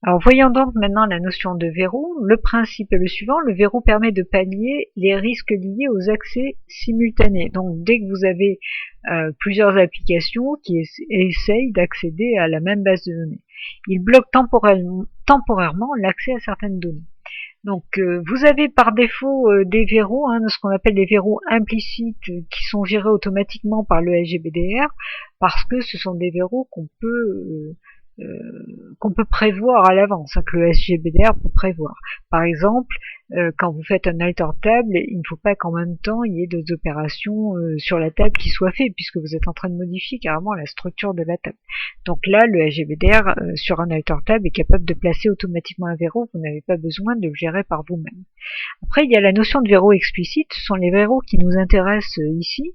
Alors voyons donc maintenant la notion de verrou. Le principe est le suivant, le verrou permet de pallier les risques liés aux accès simultanés. Donc dès que vous avez plusieurs applications qui essayent d'accéder à la même base de données, il bloque temporairement l'accès à certaines données. Donc vous avez par défaut des verrous, ce qu'on appelle des verrous implicites qui sont gérés automatiquement par le SGBDR parce que ce sont des verrous qu'on peut prévoir à l'avance, que le SGBDR peut prévoir. Par exemple, quand vous faites un alter table, il ne faut pas qu'en même temps il y ait des opérations sur la table qui soient faites, puisque vous êtes en train de modifier carrément la structure de la table. Donc là, le SGBDR sur un alter table est capable de placer automatiquement un verrou, vous n'avez pas besoin de le gérer par vous-même. Après, il y a la notion de verrou explicite, ce sont les verrous qui nous intéressent ici.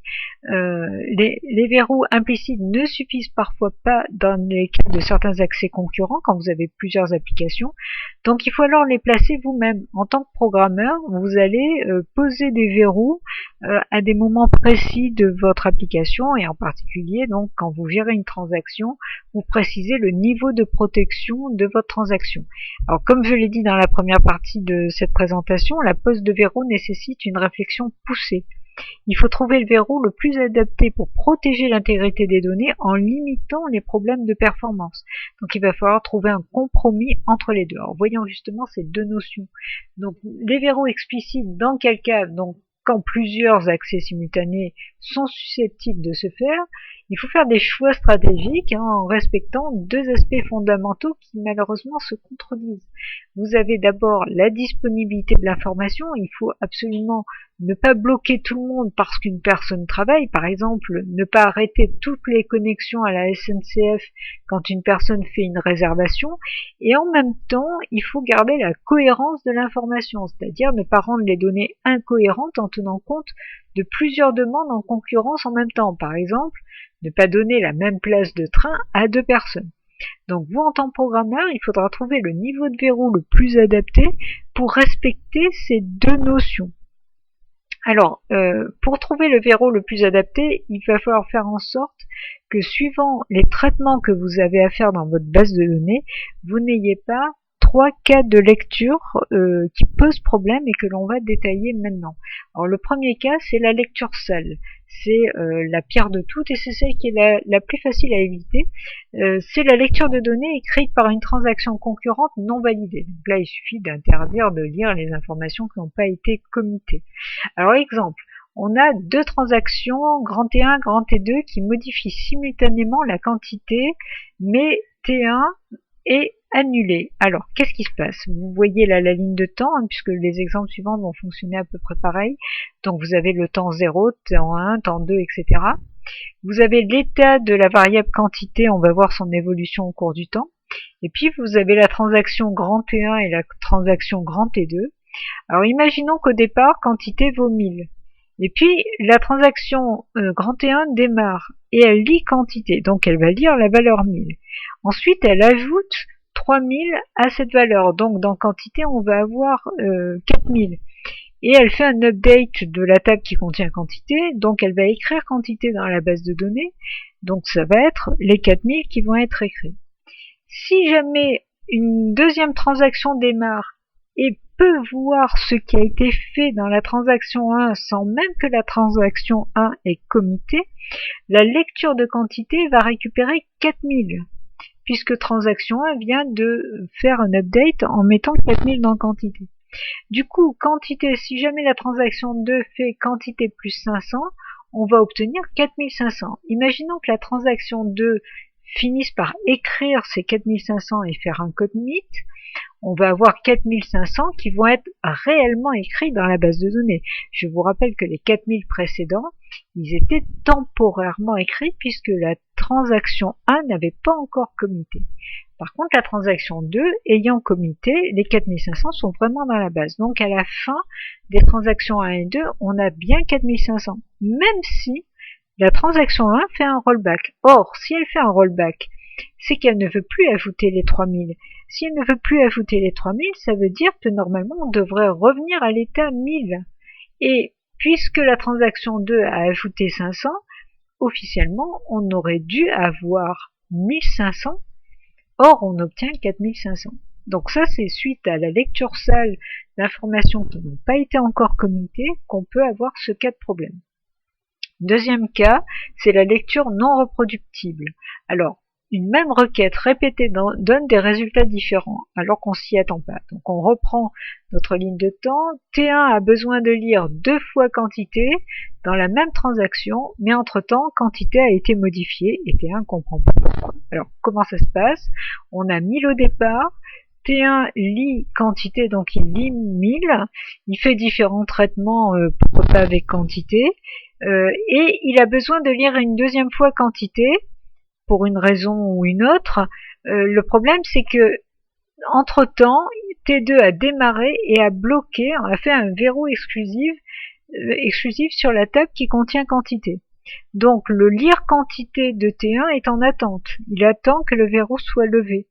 Les verrous implicites ne suffisent parfois pas dans les cas de certains accès concurrents, quand vous avez plusieurs applications, donc il faut alors les placer vous-même. En tant que programmeur, vous allez poser des verrous à des moments précis de votre application, et en particulier, donc quand vous gérez une transaction, vous précisez le niveau de protection de votre transaction. Alors comme je l'ai dit dans la première partie de cette présentation, la pose de verrou nécessite une réflexion poussée. Il faut trouver le verrou le plus adapté pour protéger l'intégrité des données en limitant les problèmes de performance. Donc il va falloir trouver un compromis entre les deux. Alors voyons justement ces deux notions. Donc les verrous explicites, dans quel cas, donc quand plusieurs accès simultanés sont susceptibles de se faire, il faut faire des choix stratégiques en respectant deux aspects fondamentaux qui malheureusement se contredisent. Vous avez d'abord la disponibilité de l'information, il faut absolument ne pas bloquer tout le monde parce qu'une personne travaille, par exemple, ne pas arrêter toutes les connexions à la SNCF quand une personne fait une réservation, et en même temps, il faut garder la cohérence de l'information, c'est-à-dire ne pas rendre les données incohérentes en tenant compte de plusieurs demandes en concurrence en même temps. Par exemple, ne pas donner la même place de train à deux personnes. Donc vous, en tant que programmeur, il faudra trouver le niveau de verrou le plus adapté pour respecter ces deux notions. Alors, pour trouver le verrou le plus adapté, il va falloir faire en sorte que suivant les traitements que vous avez à faire dans votre base de données, vous n'ayez pas trois cas de lecture qui posent problème et que l'on va détailler maintenant. Alors le premier cas, c'est la lecture seule. C'est la pire de toutes et c'est celle qui est la plus facile à éviter. C'est la lecture de données écrite par une transaction concurrente non validée. Donc là, il suffit d'interdire de lire les informations qui n'ont pas été committées. Alors exemple, on a deux transactions, grand T1, grand T2, qui modifient simultanément la quantité, mais T1 est annulé. Alors, qu'est-ce qui se passe? Vous voyez là la ligne de temps, puisque les exemples suivants vont fonctionner à peu près pareil. Donc vous avez le temps 0, temps 1, temps 2, etc. Vous avez l'état de la variable quantité, on va voir son évolution au cours du temps. Et puis vous avez la transaction grand T1 et la transaction grand T2. Alors imaginons qu'au départ, quantité vaut 1000. Et puis la transaction grand T1 démarre et elle lit quantité, donc elle va lire la valeur 1000. Ensuite, elle ajoute 3000 à cette valeur, donc dans quantité, on va avoir 4000. Et elle fait un update de la table qui contient quantité, donc elle va écrire quantité dans la base de données, donc ça va être les 4000 qui vont être écrits. Si jamais une deuxième transaction démarre et peut voir ce qui a été fait dans la transaction 1 sans même que la transaction 1 ait committé, la lecture de quantité va récupérer 4000, puisque transaction 1 vient de faire un update en mettant 4000 dans quantité. Du coup, quantité, si jamais la transaction 2 fait quantité plus 500, on va obtenir 4500. Imaginons que la transaction 2 finisse par écrire ces 4500 et faire un commit, on va avoir 4500 qui vont être réellement écrits dans la base de données. Je vous rappelle que les 4000 précédents, ils étaient temporairement écrits puisque la transaction 1 n'avait pas encore commité. Par contre, la transaction 2 ayant commité, les 4500 sont vraiment dans la base. Donc à la fin des transactions 1 et 2, on a bien 4500, même si la transaction 1 fait un rollback. Or, si elle fait un rollback, c'est qu'elle ne veut plus ajouter les 3000. Si elle ne veut plus ajouter les 3000, ça veut dire que normalement on devrait revenir à l'état 1000. Et puisque la transaction 2 a ajouté 500, officiellement on aurait dû avoir 1500, or on obtient 4500. Donc ça, c'est suite à la lecture sale d'informations qui n'ont pas été encore committées qu'on peut avoir ce cas de problème. Deuxième cas, c'est la lecture non reproductible. Alors, une même requête répétée donne des résultats différents, alors qu'on s'y attend pas. Donc on reprend notre ligne de temps. T1 a besoin de lire 2 fois quantité dans la même transaction, mais entre-temps, quantité a été modifiée et T1 comprend pas pourquoi. Alors, comment ça se passe? On a 1000 au départ. T1 lit quantité, donc il lit 1000. Il fait différents traitements, pourquoi pas avec quantité. Et il a besoin de lire une deuxième fois quantité pour une raison ou une autre. Le problème, c'est que entre-temps, T2 a démarré et a bloqué, a fait un verrou exclusif sur la table qui contient quantité. Donc le lire quantité de T1 est en attente. Il attend que le verrou soit levé.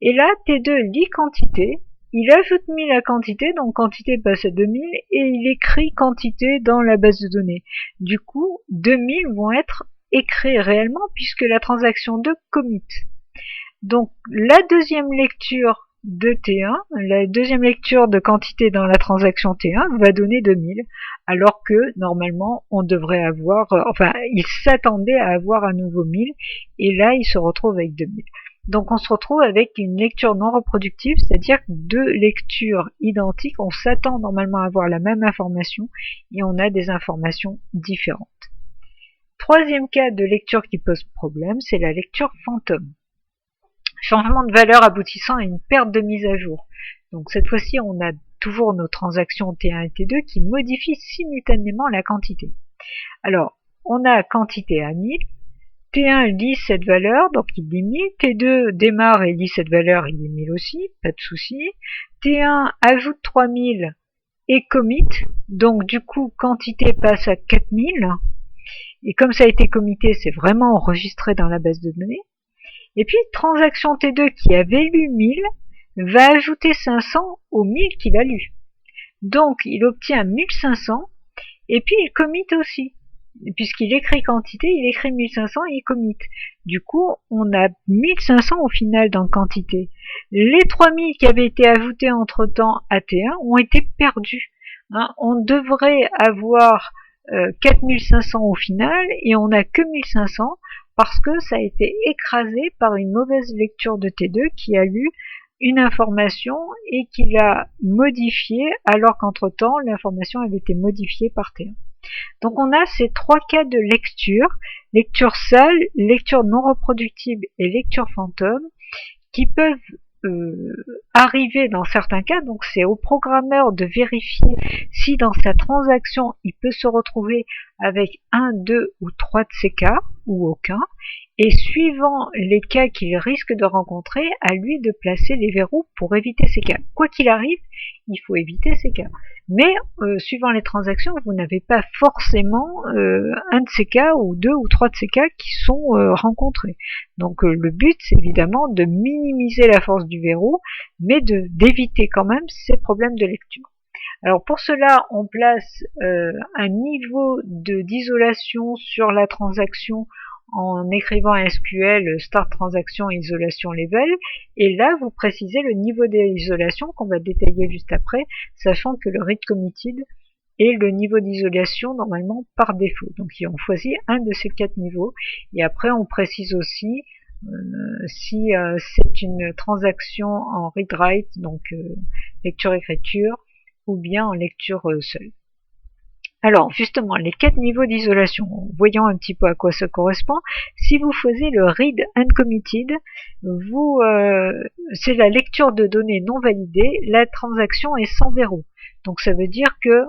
Et là, T2 lit quantité, il ajoute 1000 à quantité, donc quantité passe à 2000, et il écrit quantité dans la base de données. Du coup, 2000 vont être écrits réellement puisque la transaction 2 commit. Donc la deuxième lecture de T1, la deuxième lecture de quantité dans la transaction T1 va donner 2000, alors que normalement on devrait avoir, enfin il s'attendait à avoir à nouveau 1000, et là il se retrouve avec 2000. Donc on se retrouve avec une lecture non reproductive, c'est-à-dire deux lectures identiques, on s'attend normalement à avoir la même information et on a des informations différentes. Troisième cas de lecture qui pose problème, c'est la lecture fantôme. Changement de valeur aboutissant à une perte de mise à jour. Donc cette fois-ci, on a toujours nos transactions T1 et T2 qui modifient simultanément la quantité. Alors, on a quantité à 1000, T1 lit cette valeur, donc il lit 1000, T2 démarre et lit cette valeur, il lit 1000 aussi, pas de souci. T1 ajoute 3000 et commit, donc du coup quantité passe à 4000, et comme ça a été commité, c'est vraiment enregistré dans la base de données. Et puis transaction T2 qui avait lu 1000 va ajouter 500 aux 1000 qu'il a lu. Donc il obtient 1500 et puis il commit aussi. Puisqu'il écrit quantité, il écrit 1500 et il commit. Du coup, on a 1500 au final dans quantité. Les 3000 qui avaient été ajoutés entre-temps à T1 ont été perdus. On devrait avoir 4500 au final et on n'a que 1500 parce que ça a été écrasé par une mauvaise lecture de T2 qui a lu une information et qui l'a modifiée alors qu'entre-temps l'information avait été modifiée par T1. Donc on a ces trois cas de lecture, lecture sale, lecture non reproductible et lecture fantôme, qui peuvent arriver dans certains cas. Donc c'est au programmeur de vérifier si dans sa transaction il peut se retrouver avec un, deux ou trois de ces cas, ou aucun, et suivant les cas qu'il risque de rencontrer, à lui de placer les verrous pour éviter ces cas. Quoi qu'il arrive, il faut éviter ces cas. Mais suivant les transactions, vous n'avez pas forcément un de ces cas ou deux ou trois de ces cas qui sont rencontrés. Donc le but, c'est évidemment de minimiser la force du verrou, mais d'éviter quand même ces problèmes de lecture. Alors pour cela, on place un niveau d'isolation sur la transaction en écrivant un SQL start transaction isolation level, et là vous précisez le niveau d'isolation qu'on va détailler juste après, sachant que le read committed est le niveau d'isolation normalement par défaut. Donc on choisit un de ces 4 niveaux, et après on précise aussi si c'est une transaction en read-write, donc lecture-écriture, ou bien en lecture seule. Alors justement, les 4 niveaux d'isolation, voyons un petit peu à quoi ça correspond. Si vous faisiez le read uncommitted, c'est la lecture de données non validées, la transaction est sans verrou. Donc ça veut dire que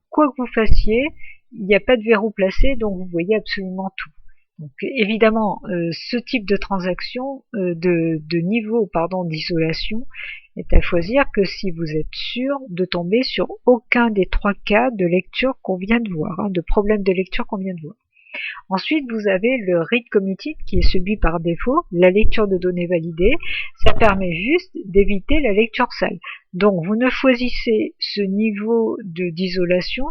quoi que vous fassiez, il n'y a pas de verrou placé, donc vous voyez absolument tout. Donc évidemment, ce type de transaction, de niveau d'isolation, est à choisir que si vous êtes sûr de tomber sur aucun des 3 cas de lecture qu'on vient de voir, de problème de lecture qu'on vient de voir. Ensuite, vous avez le read committed qui est celui par défaut, la lecture de données validées. Ça permet juste d'éviter la lecture sale. Donc vous ne choisissez ce niveau d'isolation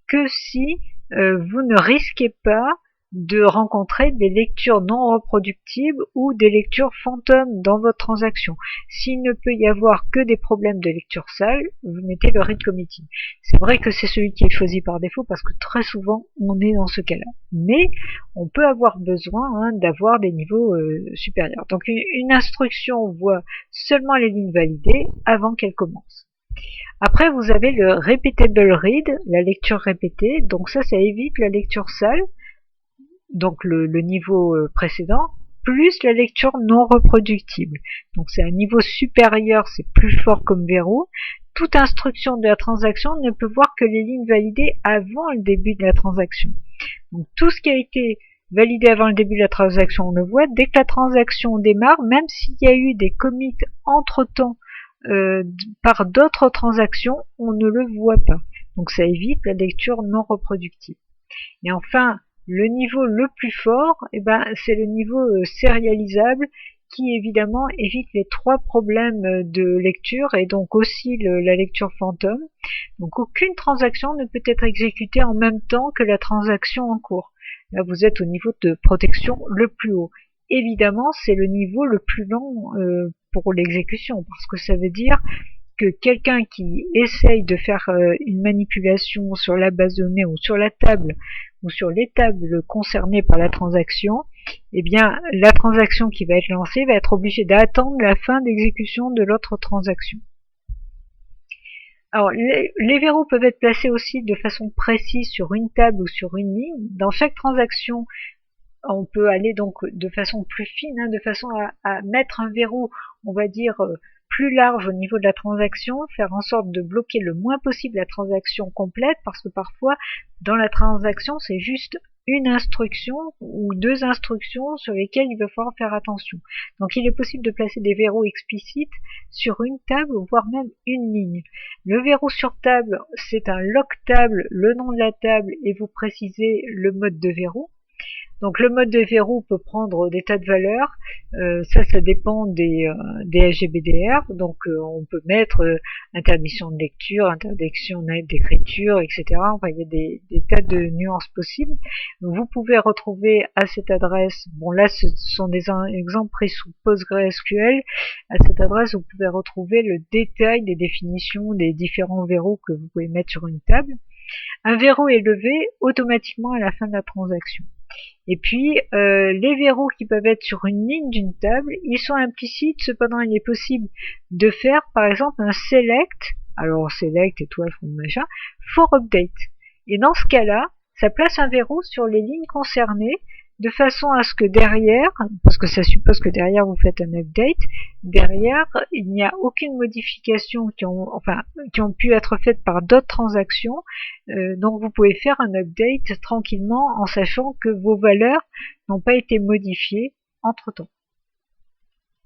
que si vous ne risquez pas de rencontrer des lectures non reproductibles ou des lectures fantômes dans votre transaction. S'il ne peut y avoir que des problèmes de lecture sale, vous mettez le read committee. C'est vrai que c'est celui qui est choisi par défaut parce que très souvent on est dans ce cas-là. Mais on peut avoir besoin d'avoir des niveaux supérieurs. Donc une instruction voit seulement les lignes validées avant qu'elle commence. Après, vous avez le repeatable read, la lecture répétée. Donc ça évite la lecture sale, donc le niveau précédent, plus la lecture non reproductible. Donc c'est un niveau supérieur, c'est plus fort comme verrou. Toute instruction de la transaction ne peut voir que les lignes validées avant le début de la transaction. Donc tout ce qui a été validé avant le début de la transaction, on le voit. Dès que la transaction démarre, même s'il y a eu des commits entre-temps par d'autres transactions, on ne le voit pas. Donc ça évite la lecture non reproductible. Et enfin, le niveau le plus fort, c'est le niveau sérialisable qui évidemment évite les 3 problèmes de lecture et donc aussi la lecture fantôme. Donc aucune transaction ne peut être exécutée en même temps que la transaction en cours. Là, vous êtes au niveau de protection le plus haut. Évidemment, c'est le niveau le plus lent pour l'exécution, parce que ça veut dire que quelqu'un qui essaye de faire une manipulation sur la base de données ou sur la table ou sur les tables concernées par la transaction, eh bien la transaction qui va être lancée va être obligée d'attendre la fin d'exécution de l'autre transaction. Alors les verrous peuvent être placés aussi de façon précise sur une table ou sur une ligne. Dans chaque transaction, on peut aller donc de façon plus fine, de façon à mettre un verrou, on va dire, plus large au niveau de la transaction, faire en sorte de bloquer le moins possible la transaction complète, parce que parfois, dans la transaction, c'est juste une instruction ou 2 instructions sur lesquelles il va falloir faire attention. Donc il est possible de placer des verrous explicites sur une table, voire même une ligne. Le verrou sur table, c'est un lock table, le nom de la table, et vous précisez le mode de verrou. Donc le mode de verrou peut prendre des tas de valeurs, ça dépend des SGBDR, donc on peut mettre interdiction de lecture, interdiction d'écriture, etc. Enfin il y a des tas de nuances possibles. Vous pouvez retrouver à cette adresse, bon là ce sont des exemples pris sous PostgreSQL, à cette adresse vous pouvez retrouver le détail des définitions des différents verrous que vous pouvez mettre sur une table. Un verrou est levé automatiquement à la fin de la transaction. Et puis, les verrous qui peuvent être sur une ligne d'une table, ils sont implicites, cependant il est possible de faire par exemple un select, alors select, étoile, fond, machin, for update. Et dans ce cas-là, ça place un verrou sur les lignes concernées, de façon à ce que derrière, parce que ça suppose que derrière vous faites un update, derrière il n'y a aucune modification qui ont pu être faites par d'autres transactions, donc vous pouvez faire un update tranquillement en sachant que vos valeurs n'ont pas été modifiées entre temps.